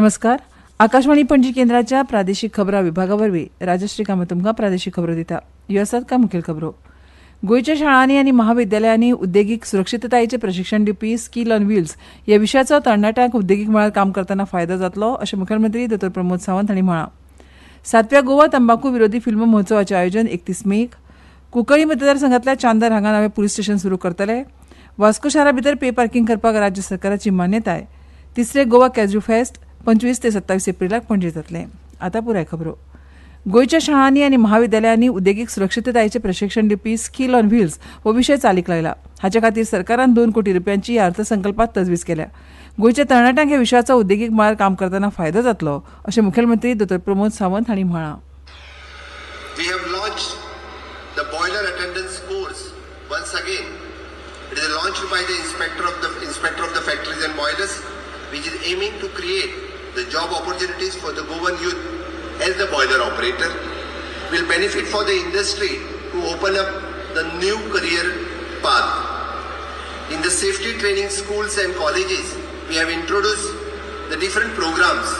नमस्कार. आकाशवाणी पणजी केंद्राच्या प्रादेशीक खबरां विभागावरवीं राजश्री कामत तुमकां प्रादेशीक खबरो दिता. ह्यो आसात कांय मुखेल खबरो. गोंयच्या शाळांनी आनी महाविद्यालयांनी उद्देगीक सुरक्षीततायेचें प्रशिक्षण दिवपी स्कील ऑन व्हील्स ह्या विशयाचो तरणाट्यांक उद्देगीक मळार काम करतना फायदो जातलो अशें मुखेलमंत्री डॉ. प्रमोद सावंत हांणी म्हळां. 7व्या गोवा तंबाखू विरोधी फिल्म महोत्सवाचें आयोजन 31 मेक. कुंकळ्ळी मतदारसंघांतल्या चांदर हांगा नवें पुलीस स्टेशन सुरू करतले. वास्को शारा भितर पे पार्किंग करपाक राज्य सरकाराची मान्यताय. 3रे गोवा कॅज्यू फेस्ट 25 ते 27 एप्रिलाक पणजे जातलें. आतां पुराय खबरो. गोंयच्या शाळांनी आनी महाविद्यालयांनी उद्देगीक सुरक्षीततायेचें प्रशिक्षण दिवपी स्कील ऑन व्हील्स हो विशय चालीक लायला. हाचे खातीर सरकारान 2 कोटी रुपयांची ह्या अर्थसंकल्पात तजवीज केल्या. गोंयच्या तरणाट्यांक ह्या विशयाचो उद्देगीक मळार काम करतना फायदो जातलो अशें मुखेलमंत्री डॉ. प्रमोद सावंत हांणी म्हळां. We have launched the boiler attendance course once again. It is launched by the inspector of the factories and boilers, which is aiming to create the job opportunities for the Goan youth as the boiler operator. Will benefit for the industry to open up the new career path. In the safety training schools and colleges, we have introduced the different programs,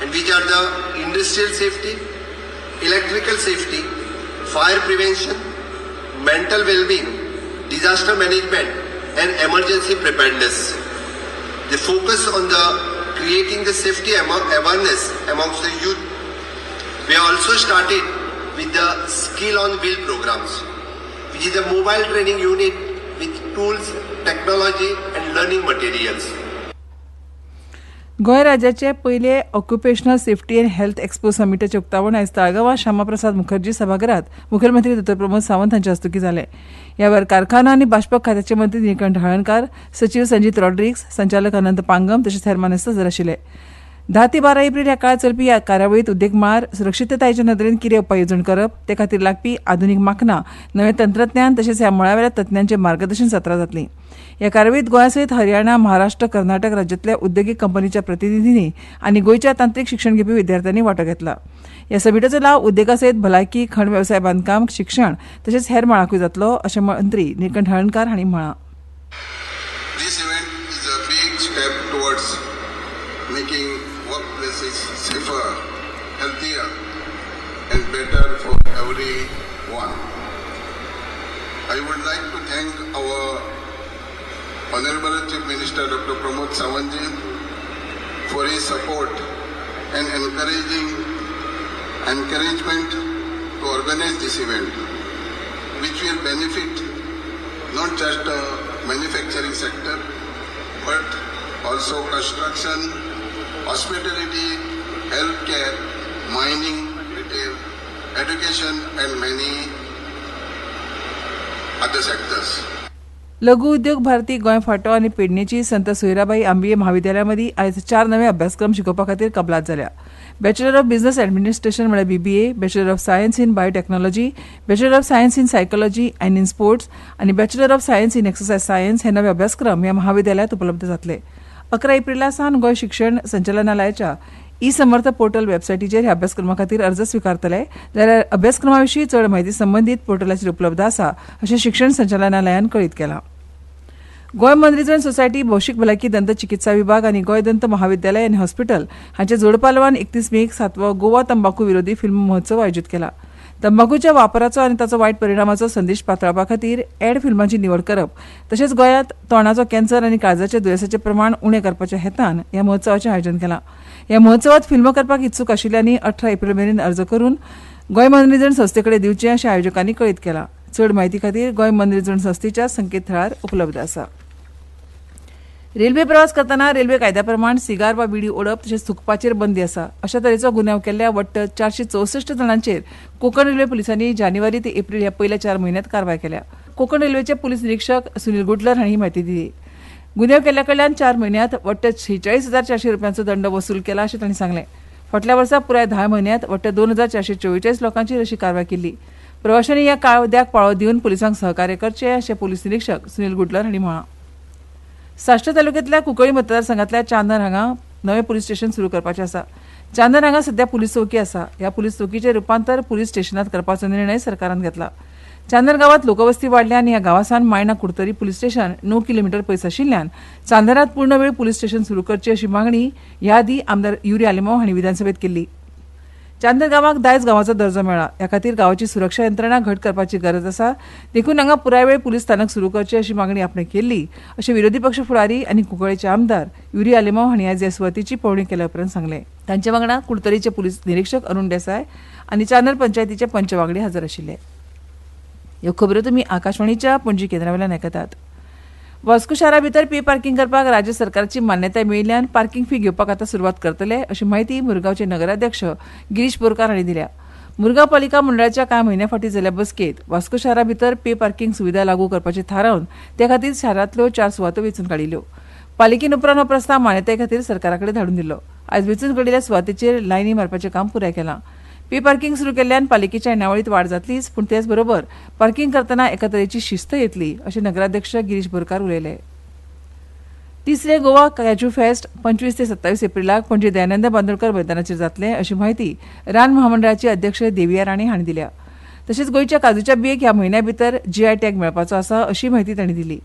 and which are the industrial safety, electrical safety, fire prevention, mental well-being, disaster management, and emergency preparedness. They focus on the creating the safety awareness amongst the youth. We have also started with the skill on wheel programs, which is a mobile training unit with tools, technology and learning materials. Goem राज्याचे पयले occupational safety and health expo समिटाचें उक्तावण आयज ताळगांवां श्यामाप्रसाद मुखर्जी सभाघरांत मुखेलमंत्री डॉ. प्रमोद सावंत हांचे हस्तुकीं जालें. ह्या वेळार कारखानो आनी बाशपाक खात्याचे मंत्री निळकंठ हळर्णकार, सचीव संजीत रॉड्रिक्स, संचालक अनंत पांगम तशेंच हेर मानेस्त हजर आशिल्ले. 10 ते 12 एप्रील ह्या काळात चलपी ह्या कार्यावळींत उद्देग मळार सुरक्षीततायेच्या नदरेन कितें उपाय येवजण करप ते खातीर लागपी आधुनीक माखनां, नवें तंत्रज्ञान तशेंच ह्या मळावेल्या तज्ञांचें मार्गदर्शन सत्रां जातलीं. ह्या कार्यावळींत गोंया सयत हरियाणा, महाराष्ट्र, कर्नाटक राज्यांतल्या उद्देगीक कंपनीच्या प्रतिनिधींनी आनी गोंयच्या तांत्रीक शिक्षण घेवपी विद्यार्थ्यांनी वांटो घेतला. ह्या समिटाचो लाव उद्देगा सयत भलायकी, खण वेवसाय बांदकाम, शिक्षण तशेंच हेर मळांकूय जातलो अशें मंत्री निळकंठ हळर्णकार हांणी म्हळां. This event is a big step towards making workplaces safer, healthier and better for everyone. I would like to thank our Honorable Chief Minister Dr. Pramod Sawant ji for his support and encouragement to organize this event, which will benefit not just the manufacturing sector but also construction, hospitality, healthcare, mining, retail, education and many other sectors. लघु उद्योग भारती गोंय फांटो आनी पेडणेची संत सोयराबाई आंबिये म्हाविद्यालया मदीं आयज 4 नवे अभ्यासक्रम शिकोवपा खातीर कबलात जाल्या. बॅचलर ऑफ बिझनेस एडमिनिस्ट्रेशन म्हळ्यार BBA, bachelor of science in biotechnology, bachelor of science in psychology and in sports आनी bachelor of science in exercise science हे नवे अभ्यासक्रम ह्या महाविद्यालयांत उपलब्ध जातले. 11 एप्रिला सावन गोंय शिक्षण संचालनालयाच्या समर्थ पोर्टल वेबसायटीचेर ह्या अभ्यासक्रमा खातीर अर्ज स्विकारतले. जाल्यार अभ्यासक्रमा विशीं चड म्हायती संबंदीत पोर्टलाचेर उपलब्ध आसा अशें शिक्षण संचालनालयान कळीत केलां. गोंय मनरिजवण सोसायटी, भौशीक भलायकी दंत चिकित्सा विभाग आनी गोंय दंत महाविद्यालय आनी हॉस्पिटल हांचे जोडपालवान 31 मेक 7वो गोवा तंबाखू विरोधी फिल्म महोत्सव आयोजीत केला. तंबाखूच्या वापराचो आनी ताचो वायट परिणामाचो संदेश पातळावपा खातीर एड फिल्मांची निवड करप तशेंच गोंयांत तोंडाचो कॅन्सर आनी काळजाच्या दुयेंसाचें प्रमाण उणें करपाच्या हेतान ह्या महोत्सवाचें आयोजन केलां. ह्या महोत्सवांत फिल्म करपाक इत्सूक आशिल्ल्यांनी 18 एप्रील मेरेन अर्ज करून गोंय मनरिजवण संस्थे कडेन दिवचें अशें आयोजकांनी कळीत केलां. चड म्हायती खातीर गोंय मनरिजवण संस्थेच्या संकेतथळार उपलब्ध आसा. रेल्वे प्रवास करतना रेल्वे कायद्या प्रमाण सिगार वा बिडी ओडप तशेंच थुंकपाचेर बंदी आसा. अशा तरेचो गुन्यांव केल्ल्या वट्ट 464 जाणांचेर कोंकण रेल्वे पुलिसांनी जानेवारी ते एप्रील ह्या पयल्या 4 म्हयन्यांत कारवाय केल्या. कोंकण रेल्वेचे पुलीस निरीक्षक सुनील गुडलर हांणी ही म्हायती दिली. गुन्यांव केल्ल्या कडल्यान 4 म्हयन्यांत वट्ट 46,400 रुपयांचो दंड वसूल केला अशें तांणी सांगलें. फाटल्या वर्सा पुराय 10 म्हयन्यांत वट्ट 2,444 लोकांचेर अशी कारवाय केल्ली. प्रवाशांनी ह्या कायद्याक पाळो दिवन पुलिसांक सहकार्य करचें अशें पुलीस निरीक्षक सुनील गुडलर हांणी म्हळां. साश्ट तालुक्यांतल्या कुंकळ्ळी मतदारसंघांतल्या चांदर हांगा नवें पुलीस स्टेशन सुरू करपाचें आसा. चांदर हांगा सध्या पुलीस चौकी आसा. ह्या पुलीस चौकीचें रुपांतर पुलीस स्टेशनांत करपाचो निर्णय सरकारान घेतला. चांदर गावात लोकवस्ती वाढल्यान ह्या गावासान मायना कुडतरी पुलीस स्टेशन 9 किलोमीटर पयस आशिल्ल्यान चांदरात पूर्ण वेळ पुलीस स्टेशन सुरू करची अशी मागणी ह्या आदी आमदार युरी आलिमांव हांणी विधानसभेत केल्ली. चांदर गावाक दायज गावाचो दर्जो मेळ्ळा. ह्या खातीर गांवाची सुरक्षा यंत्रणा घट करपाची गरज आसा. देखून हांगा पुराय वेळ पुलीस स्थानक सुरू करचे अशी मागणी आपणे केल्ली अशें विरोधी पक्ष फुडारी आनी कुंकळ्ळेचे आमदार युरी आलिमांव हांणी आयज ह्या सुवातेची पळोवणी केल्या उपरांत सांगलें. तांचे वांगडा कुडतरीचे पुलीस निरीक्षक अरुण देसाय आनी चांदर पंचायतीचे पंच वांगडी हजर आशिल्ले. ह्यो खबरो तुमी आकाशवाणीच्या पणजी केंद्रावेल्यान आयकतात. वास्को शारा भितर पे पार्किंग करपाक राज्य सरकारची मान्यताय मेळिल्ल्यान पार्किंग फी घेवपाक आतां सुरवात करतले अशी माहिती मुरगांवचे नगराध्यक्ष गिरीश बोरकार हांणी दिल्या. मुरगांव पालिका मंडळाच्या कांय म्हयन्या फाटीं जाल्ल्या बसकेंत वास्को शारा भितर पे पार्किंग सुविधा लागू करपाचें थारावन ते खातीर शारांतल्यो 4 सुवातो वेंचून काडिल्ल्यो. पालिकेन उपरांत हो प्रस्ताव मान्यताये खातीर सरकारा कडेन धाडून दिल्लो. आयज वेंचून काडिल्ल्या सुवातेचेर लायनी मारपाचें काम पुराय केलां. पे पार्किंग सुरू केल्ल्यान पालिकेच्या येणावळीत वाड जातलीच, पूण तेच बरोबर पार्किंग करतना एका तरेची शिस्त येतली अशें नगराध्यक्ष गिरीश बोरकार उलयले. तिसरे गोवा कॅज्यू फेस्ट 25 ते 27 एप्रिलाक पणजी दयानंद बांदोडकर मैदानाचेर जातले अशी माहिती रान महामंडळाचे अध्यक्ष देविया राणे हांणी दिल्या. तशेंच गोंयच्या काजूच्या बियेक ह्या म्हयन्या भितर GI टॅग मेळपाचो आसा अशी माहिती तांणी दिली.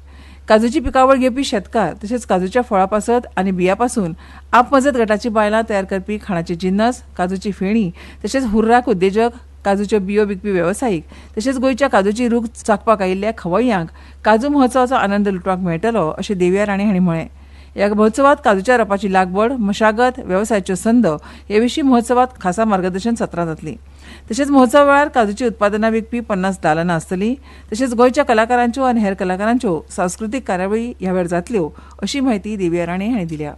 काजूची पिकावळ घेवपी शेतकार तशेंच काजूच्या फळां पासत आनी बियां पासून आपमजत गटाची बायलां तयार करपी खाणाचे जिन्नस, काजूची फेणी तशेंच हुर्राक उद्देजक, काजूच्यो बियो विकपी वेवसायीक तशेंच गोंयच्या काजूची रूख चाखपाक आयिल्ल्या खवय्यांक काजू महोत्सवाचो आनंद लुटपाक मेळटलो अशें देविया राणे हांणी म्हळें. ह्या महोत्सवात काजूच्या रोपाची लागवड, मशागत, वेवसायाच्यो संद हे विशीं महोत्सवात खासा मार्गदर्शन सत्रां जातलीं. तशेंच महोत्सवा वेळार काजूची उत्पादनां विकपी 50 दालनां आसतलीं. तशेंच गोंयच्या कलाकारांच्यो आनी हेर कलाकारांच्यो सांस्कृतीक कार्यावळी ह्या वेळार जातल्यो अशी माहिती देविया राणे हांणी दिल्या.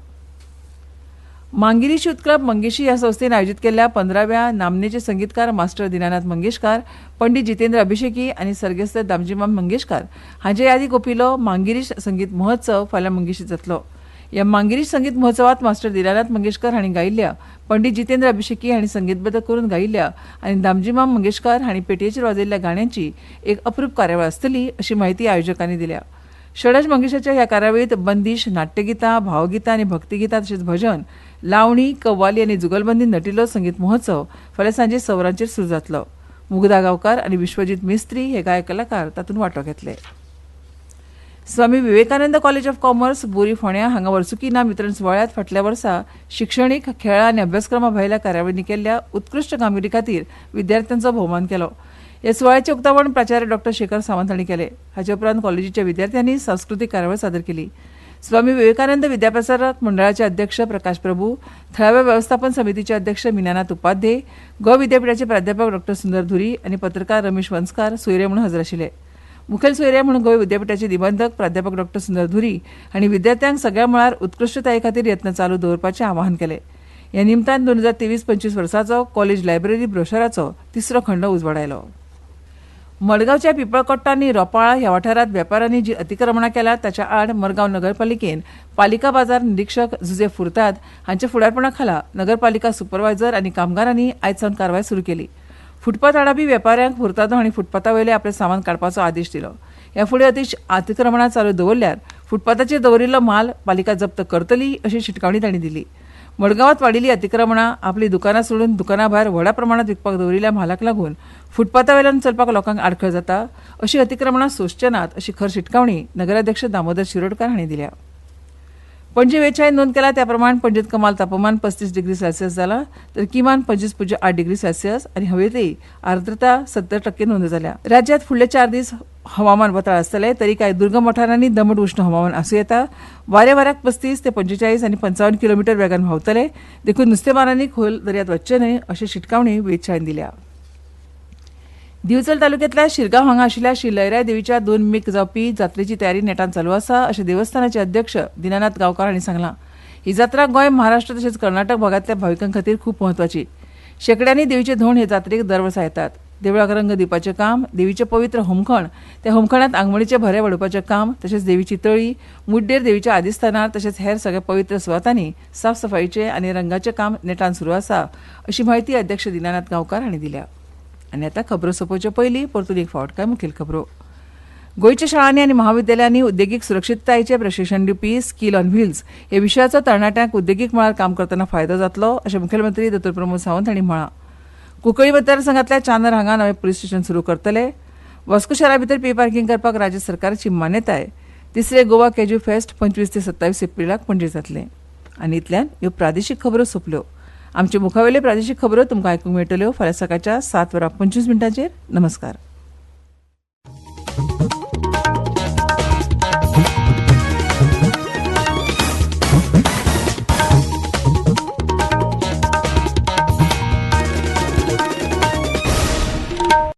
मांगिरी शूट क्लब मंगेशी ह्या संस्थेन आयोजीत केल्ल्या 15व्या नामनेचे संगीतकार मास्टर दिनानाथ मंगेशकार, पंडीत जितेंद्र अभिषेकी आनी सर्गेस्त दामजीमाम मंगेशकार हांचे यादीक ओंपिल्लो मांगिरीश संगीत महोत्सव फाल्यां मंगेशीत जातलो. ह्या मांगिरीश संगीत महोत्सवात मास्टर दिनानाथ मंगेशकार हांणी गायिल्ल्या, पंडीत जितेंद्र अभिषेकी हांणी संगीतबद्ध करून गायिल्ल्या आनी दामजीमाम मंगेशकार हांणी पेटयेचेर वाजयल्ल्या गाण्यांची एक अप्रूप कार्यावळ आसतली अशी माहिती आयोजकांनी दिल्या. षडज मंगेशाच्या ह्या कार्यावळीत बंदिश, नाट्यगितां, भावगितां आनी भक्तिगितां तशेंच भजन, लावणी, कव्वाली आनी जुगलबंदी नटिल्लो संगीत महोत्सव फाल्यां सांजे 6 वरांचेर सुरू जातलो. मुग्धा गांवकार आनी विश्वजीत मिस्त्री हे गायक कलाकार तातूंत वांटो घेतले. Swami Vivekananda college of commerce बोरी फोंड्या हांगा वर्सुकी इनाम वितरण सुवाळ्यात फाटल्या वर्सा शिक्षणीक, खेळां आनी अभ्यासक्रमा भायल्या कार्यावळींनी केल्ल्या उत्कृश्ट कामगिरी खातीर विद्यार्थ्यांचो भोवमान केलो. ह्या सुवाळ्याचें उक्तावण प्राचार्य डॉ. शेखर सावंत हांणी केलें. हाचे उपरांत कॉलेजीच्या विद्यार्थ्यांनी सांस्कृतीक कार्यावळ सादर केली. स्वामी विवेकानंद विद्याप्रसारक मंडळाचे अध्यक्ष प्रकाश प्रभू, थळाव्या वेवस्थापन समितीचे अध्यक्ष मिनानाथ उपाध्ये, गो विद्यापीठाचे प्राध्यापक डॉ. सुंदर धुरी आनी पत्रकार रमेश वंसकार सोयरे म्हणून हजर आशिल्ले. मुखेल सोयरे म्हणून गोंय विद्यापीठाचे निबंधक प्राध्यापक डॉ. सुंदर धुरी हांणी विद्यार्थ्यांक सगळ्या मळार उत्कृश्टताये खातीर यत्न चालू दवरपाचें आवाहन केलें. ह्या निमतान 2023-25 वर्साचो कॉलेज लायब्ररी ब्रोशराचो 3रो खंड उजवाडायलो. मडगांवच्या पिपळकोट्टा आनी रोपाळा ह्या वाठारांत वेपाऱ्यांनी जी अतिक्रमणां केल्यात ताच्या आड मडगांव नगरपालिकेन पालिका बाजार निरीक्षक जुजे फुर्ताद हांच्या फुडारपणा खाला नगरपालिका सुपरवायझर आनी कामगारांनी आयज सावन कारवाय सुरू केली. फुटपाथ आडापी वेपाऱ्यांक फुर्तादो हांणी फुटपाथा वयले आपले सामान काडपाचो आदेश दिलो. ह्या फुडें अतिक्रमणां चालू दवरल्यार फुटपाथाचेर दवरिल्लो माल पालिका जप्त करतली अशी शिटकावणी तांणी दिली. मडगांवांत वाडिल्ली अतिक्रमणां आपली दुकानां सोडून दुकाना भायर व्हड्या प्रमाणांत विकपाक दवरिल्ल्या म्हालाक लागून फुटपाथा वयल्यान चलपाक लोकांक आडखळ जाता. अशी अतिक्रमणां सोंसचे नात अशी खर शिटकावणी नगराध्यक्ष दामोदर शिरोडकार हांणी दिल्या. पणजी वेधशाळेन नोंद केला त्या प्रमाण पणजेंत कमाल तापमान 35 डिग्री सेल्सियस जालां तर किमान 25.8 डिग्री सेल्सियस आनी हवेतली आर्द्रता 70% नोंद जाल्या. राज्यांत फुडले 4 दीस हवामान बतळ आसतलें तरी कांय दुर्गम वाठारांनी दमट उश्ण हवामान आसूं येता. वाऱ्याक 35 ते 45 आनी 55 किलोमीटर वेगान व्हांवतले. देखून नुस्तेमारांनी खोल दर्यांत वच्चे न्हय अशी शिटकावणी वेधशाळेन दिल्या. दिवचल तालुक्यांतल्या शिरगांव हांगा आशिल्ल्या श्री लयराय देवीच्या 2 मेक जावपी जात्रेची तयारी नेटान चालू आसा अशें देवस्थानाचे अध्यक्ष दिनानाथ गांवकार हांणी सांगलां. ही जात्रा गोंय, महाराष्ट्र तशेंच कर्नाटक भागांतल्या भाविकां खातीर खूब म्हत्वाची. शेकड्यांनी देवीचे धोंड हे जात्रेक दर वर्सा येतात. देवळाक रंग दिवपाचें काम, देवीचें पवित्र होमखण, त्या होमखणांत आंगवणीचे भरे वाडोवपाचें काम तशेंच देवीची तळी, मुड्डेर देवीच्या आदिस्थानार तशेंच हेर सगळ्या पवित्र सुवातांनी साफसफाईचें आनी रंगाचें काम नेटान सुरू आसा अशी माहिती अध्यक्ष दिनानाथ गांवकार हांणी दिल्या. आनी आतां खबरो सोंपोवचे पयलीं परतून एक फावट कांय मुखेल खबरो. गोंयच्या शाळांनी आनी महाविद्यालयांनी उद्देगीक सुरक्षीततायेचें प्रशिक्षण दिवपी स्कील ऑन व्हील्स हे विशयाचो तरणाट्यांक उद्देगीक मळार काम करतना फायदो जातलो अशें मुखेलमंत्री दत्तोर प्रमोद सावंत हांणी म्हळां. कुंकळ्ळी मतदारसंघांतल्या चांदर हांगा नवें पुलीस स्टेशन सुरू करतले. वास्को शारा भितर पे पार्किंग करपाक राज्य सरकारची मान्यताय. तिसरे गोवा कॅज्यू फेस्ट 25 ते 27 एप्रिलाक पणजे जातलें. आनी इतल्यान ह्यो प्रादेशीक खबरो सोंपल्यो. आमचे मुखावेल्यो प्रादेशीक खबरो तुमकां आयकूंक मेळटल्यो फाल्यां सकाळच्या 7:25 नमस्कार.